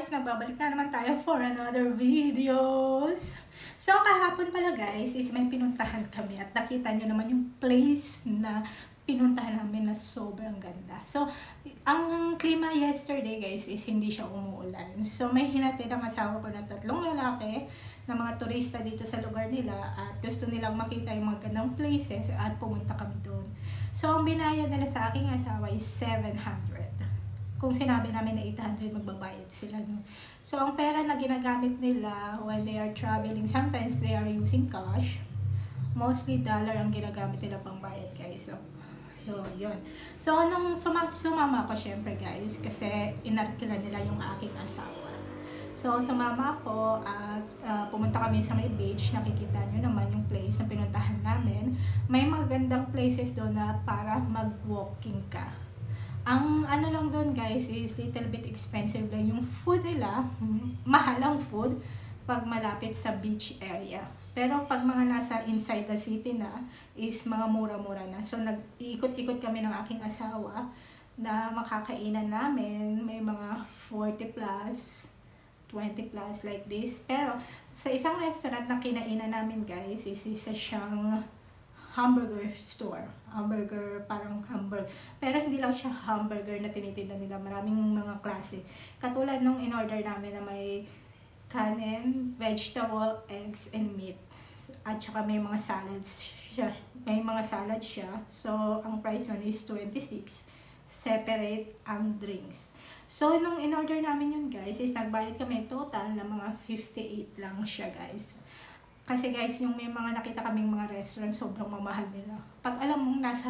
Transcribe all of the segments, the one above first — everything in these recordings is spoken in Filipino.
guys, nagbabalik na naman tayo for another videos. So kahapon pala guys is may pinuntahan kami at nakita nyo naman yung place na pinuntahan namin na sobrang ganda. So ang klima yesterday guys is hindi siya umuulan. So may hinatid ang asawa ko na 3 lalaki na mga turista dito sa lugar nila at gusto nilang makita yung mga gandang places at pumunta kami doon. So ang binayad nila sa aking asawa is 700. Kung sinabi namin na 800, magbabayad sila. No? So, ang pera na ginagamit nila when they are traveling, sometimes they are using cash. Mostly dollar ang ginagamit nila pang bayad, guys. So yun. So, nung sumama ko, syempre, guys, kasi inarkila nila yung aking asawa. So, sumama ako at pumunta kami sa may beach. Nakikita nyo naman yung place na pinuntahan namin. May magandang places doon na para mag-walking ka. Ang ano lang doon guys is little bit expensive lang yung food nila, mahalang food pag malapit sa beach area. Pero pag mga nasa inside the city na is mga mura-mura na. So nag-iikot-ikot kami ng aking asawa na makakainan namin, may mga 40 plus, 20 plus like this. Pero sa isang restaurant na kinainan namin guys is isa siyang hamburger store. Hamburger, parang hamburger. Pero hindi lang siya hamburger na tinitinda nila. Maraming mga klase. Katulad nung in-order namin na may kanin, vegetable, eggs, and meat. At saka may mga salads siya. May mga salad siya. So, ang price nun is 26. Separate ang drinks. So, nung in-order namin yun guys, is nagbayad kami total na mga 58 lang siya guys. Kasi guys, yung may mga nakita kaming mga restaurant, sobrang mamahal nila. Pag alam mong nasa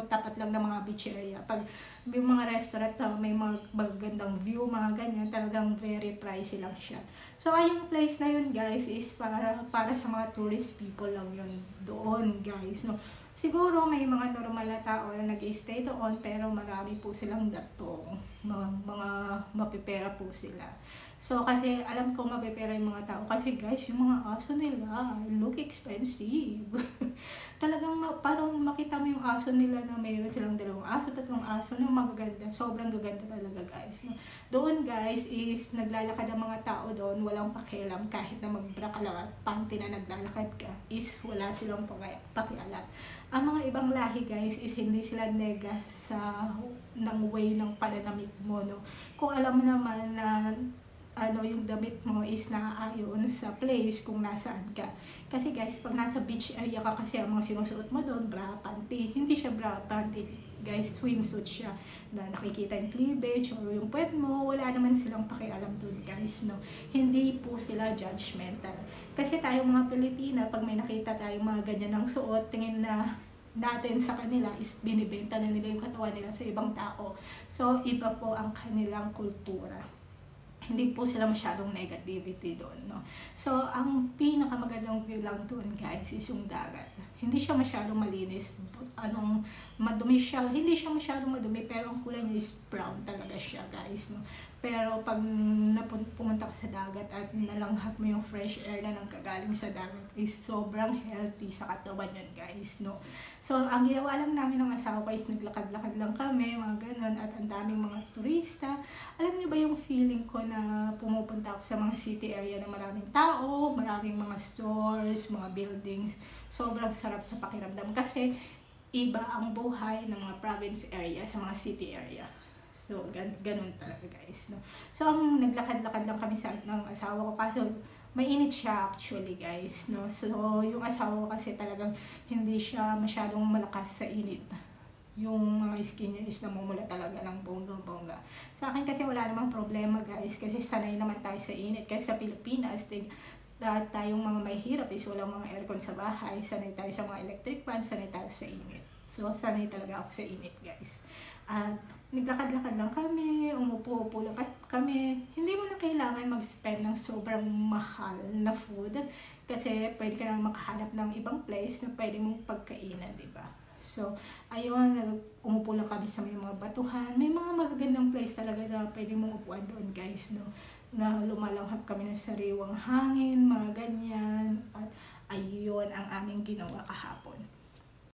tapat lang ng mga beach area, pag may mga restaurant na may mga magandang view, mga ganyan, talagang very pricey lang siya. So, yung place na yun guys is para sa mga tourist people lang yun doon guys. No? Siguro may mga normal na tao na nag-stay doon pero marami po silang datong. Mga mapipera po sila. So kasi alam ko mapipera yung mga tao kasi guys yung mga aso nila look expensive. Talagang parang makita mo yung aso nila na mayroon silang 2 aso, 3 aso na magaganda. Sobrang gaganda talaga guys. No? Doon guys is naglalakad ang mga tao doon, walang pakialam kahit na mag-bra ka lang at panty na naglalakad ka is wala silang pakialam. Ang mga ibang lahi guys is hindi sila nega sa ng way ng pananamit mo. No? Kung alam mo naman na yung damit mo is naaayon sa place kung nasaan ka. Kasi guys, pag nasa beach area ka kasi ang mga sinusuot mo doon, bra, panty. Hindi siya bra, panty. Guys, swimsuit siya na nakikita yung cleavage or yung puwet mo. Wala naman silang pakialam doon guys. No? Hindi po sila judgmental. Kasi tayong mga Pilipina, pag may nakita tayong mga ganyan ng suot, tingin na natin sa kanila is binibenta na nila yung katawan nila sa ibang tao. So, iba po ang kanilang kultura. Hindi po sila masyadong negativity doon, no? So, ang pinakamagandang view lang doon, guys, is yung dagat. Hindi siya masyadong malinis. Madumi siya. Hindi siya masyadong madumi, pero ang kulay niya is brown talaga siya, guys, no? Pero pag pumunta ka sa dagat at nalanghap mo yung fresh air na nanggagaling sa dagat is sobrang healthy sa katawan yun, guys, no? So, ang ginawa lang namin ng asawa ko is naglakad-lakad lang kami, mga ganun, at ang daming mga turista. Alam niyo ba yung feeling ko na pumupunta ako sa mga city area na maraming tao, maraming mga stores, mga buildings. Sobrang sarap sa pakiramdam kasi iba ang buhay ng mga province area sa mga city area. So, ganun talaga guys. No? So, ang naglakad-lakad lang kami ng asawa ko kaso mainit siya actually guys. No? So, yung asawa ko kasi talagang hindi siya masyadong malakas sa init. Yung mga skin niya is namumula talaga ng bonggang-bongga. Sa akin kasi wala namang problema guys kasi sanay naman tayo sa init. Kasi sa Pilipinas, tayong mga may hirap is walang mga aircon sa bahay. Sanay tayo sa mga electric fan, sanay tayo sa init. So, sanay talaga ako sa init guys. At naglakad-lakad lang kami, umupo-upo lang kami. Hindi mo na kailangan mag-spend ng sobrang mahal na food kasi pwede ka nang makahanap ng ibang place na pwede mong pagkainan, diba? So, ayun, umupo lang kami sa may mga batuhan. May mga magagandang place talaga na pwede mong upuan doon, guys, no? Na lumalanghap kami ng sariwang hangin, mga ganyan. At ayun ang aming ginawa kahapon.